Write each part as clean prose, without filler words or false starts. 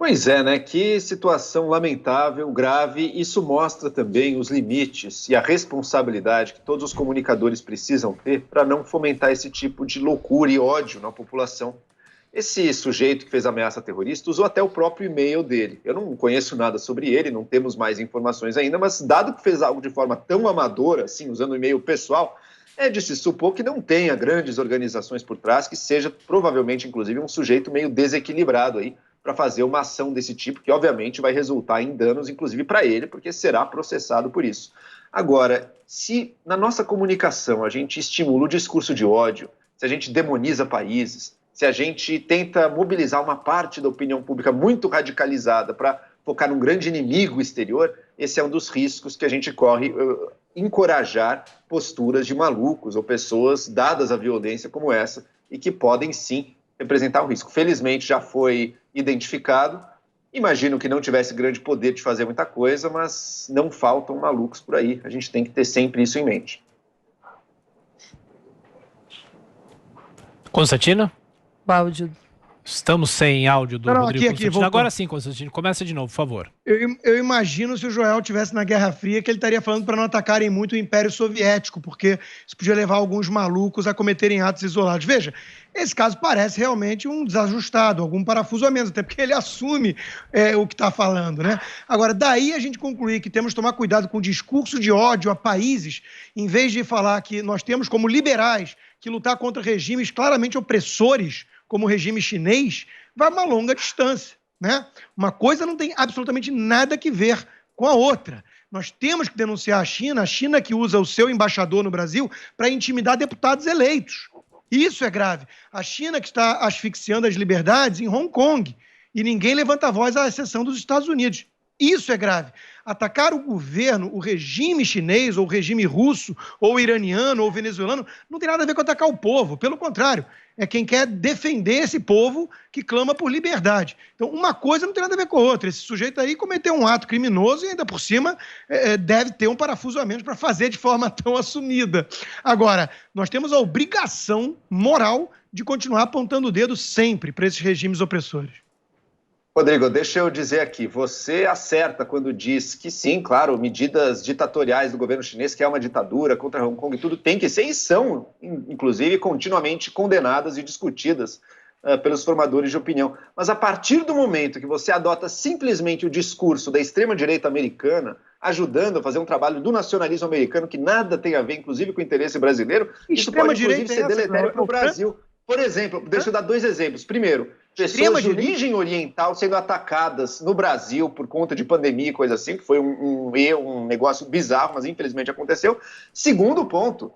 Pois é, né? Que situação lamentável, grave. Isso mostra também os limites e a responsabilidade que todos os comunicadores precisam ter para não fomentar esse tipo de loucura e ódio na população. Esse sujeito que fez a ameaça terrorista usou até o próprio e-mail dele. Eu não conheço nada sobre ele, não temos mais informações ainda, mas dado que fez algo de forma tão amadora, assim, usando o e-mail pessoal, é de se supor que não tenha grandes organizações por trás, que seja provavelmente, inclusive, um sujeito meio desequilibrado aí para fazer uma ação desse tipo, que obviamente vai resultar em danos, inclusive para ele, porque será processado por isso. Agora, se na nossa comunicação a gente estimula o discurso de ódio, se a gente demoniza países, se a gente tenta mobilizar uma parte da opinião pública muito radicalizada para focar num grande inimigo exterior, esse é um dos riscos que a gente corre, encorajar posturas de malucos ou pessoas dadas à violência como essa e que podem sim representar um risco. Felizmente já foi identificado. Imagino que não tivesse grande poder de fazer muita coisa, mas não faltam malucos por aí. A gente tem que ter sempre isso em mente. Constantino? Áudio. Estamos sem áudio do Rodrigo Constantino. Voltou. Agora sim, Constantino. Começa de novo, por favor. Eu imagino se o Joel estivesse na Guerra Fria que ele estaria falando para não atacarem muito o Império Soviético, porque isso podia levar alguns malucos a cometerem atos isolados. Veja, esse caso parece realmente um desajustado, algum parafuso a menos, até porque ele assume o que está falando, né? Agora, daí a gente concluir que temos que tomar cuidado com o discurso de ódio a países, em vez de falar que nós temos como liberais que lutar contra regimes claramente opressores, como o regime chinês, vai uma longa distância, né? Uma coisa não tem absolutamente nada a ver com a outra. Nós temos que denunciar a China que usa o seu embaixador no Brasil para intimidar deputados eleitos. Isso é grave. A China que está asfixiando as liberdades em Hong Kong e ninguém levanta a voz à exceção dos Estados Unidos. Isso é grave. Atacar o governo, o regime chinês, ou o regime russo, ou iraniano, ou venezuelano, não tem nada a ver com atacar o povo. Pelo contrário, é quem quer defender esse povo que clama por liberdade. Então, uma coisa não tem nada a ver com a outra. Esse sujeito aí cometeu um ato criminoso e ainda por cima deve ter um parafuso a menos para fazer de forma tão assumida. Agora, nós temos a obrigação moral de continuar apontando o dedo sempre para esses regimes opressores. Rodrigo, deixa eu dizer aqui, você acerta quando diz que sim, claro, medidas ditatoriais do governo chinês, que é uma ditadura contra Hong Kong e tudo, tem que ser e são, inclusive, continuamente condenadas e discutidas pelos formadores de opinião. Mas a partir do momento que você adota simplesmente o discurso da extrema-direita americana, ajudando a fazer um trabalho do nacionalismo americano que nada tem a ver, inclusive, com o interesse brasileiro, isso pode, inclusive, ser deletério para o Brasil. Por exemplo, deixa eu dar dois exemplos. Primeiro, pessoas de origem oriental sendo atacadas no Brasil por conta de pandemia e coisa assim, que foi um negócio bizarro, mas infelizmente aconteceu. Segundo ponto,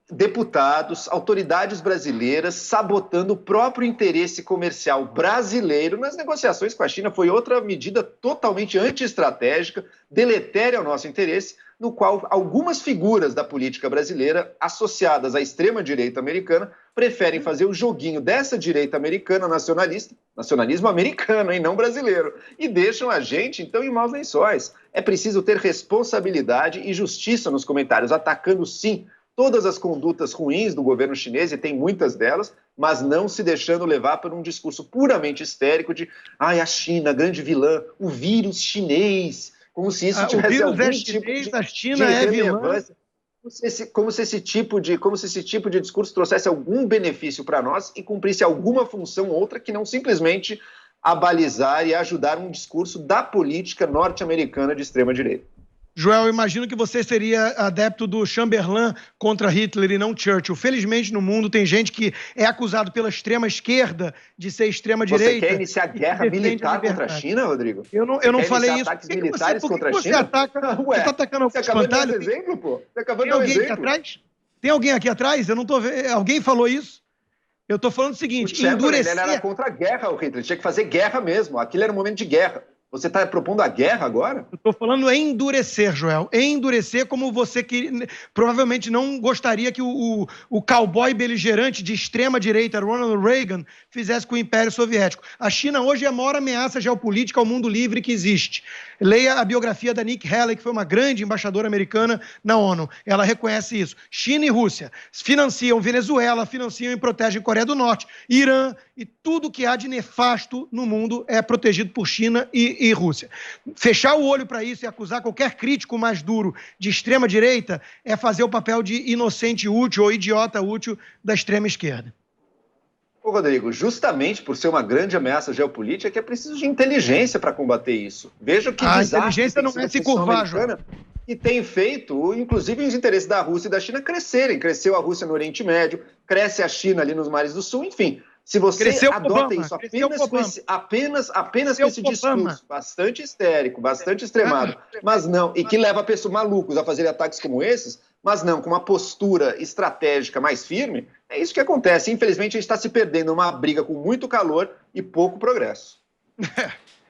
deputados, autoridades brasileiras sabotando o próprio interesse comercial brasileiro nas negociações com a China. Foi outra medida totalmente anti-estratégica, deletéria ao nosso interesse, no qual algumas figuras da política brasileira associadas à extrema-direita americana preferem fazer o joguinho dessa direita americana nacionalista, nacionalismo americano, e não brasileiro, e deixam a gente, então, em maus lençóis. É preciso ter responsabilidade e justiça nos comentários, atacando, sim, todas as condutas ruins do governo chinês, e tem muitas delas, mas não se deixando levar por um discurso puramente histérico de a China, grande vilã, o vírus chinês, como se isso tivesse algum tipo da China é relevância. Como se esse tipo de discurso trouxesse algum benefício para nós e cumprisse alguma função ou outra que não simplesmente abalizar e ajudar um discurso da política norte-americana de extrema-direita. Joel, eu imagino que você seria adepto do Chamberlain contra Hitler e não Churchill. Felizmente, no mundo, tem gente que é acusado pela extrema-esquerda de ser extrema-direita. Você quer iniciar guerra militar contra a China, Rodrigo? Eu não falei isso. Ataques militares contra a China? Você está atacando o espantalho? Você acabou de dar um exemplo, pô. Tem alguém aqui atrás? Tem alguém aqui atrás? Eu não estou vendo. Alguém falou isso? Eu estou falando o seguinte, endurecer... Ele era contra a guerra, o Hitler. Tinha que fazer guerra mesmo. Aquilo era um momento de guerra. Você está propondo a guerra agora? Eu estou falando endurecer, Joel. Endurecer como você que provavelmente não gostaria que o cowboy beligerante de extrema-direita, Ronald Reagan, fizesse com o Império Soviético. A China hoje é a maior ameaça geopolítica ao mundo livre que existe. Leia a biografia da Nikki Haley, que foi uma grande embaixadora americana na ONU. Ela reconhece isso. China e Rússia financiam Venezuela, financiam e protegem Coreia do Norte, Irã, e tudo que há de nefasto no mundo é protegido por China e Rússia. Fechar o olho para isso e acusar qualquer crítico mais duro de extrema-direita é fazer o papel de inocente útil ou idiota útil da extrema-esquerda. Ô, Rodrigo, justamente por ser uma grande ameaça geopolítica, é que é preciso de inteligência para combater isso. Veja que a inteligência não é se curvar, João. E tem feito, inclusive, os interesses da Rússia e da China crescerem. Cresceu a Rússia no Oriente Médio, cresce a China ali nos mares do Sul, enfim. Se você adota isso apenas com esse discurso bastante histérico, bastante extremado, mas não, e que leva pessoas malucos a fazerem ataques como esses, mas não com uma postura estratégica mais firme, é isso que acontece. Infelizmente, a gente está se perdendo numa briga com muito calor e pouco progresso.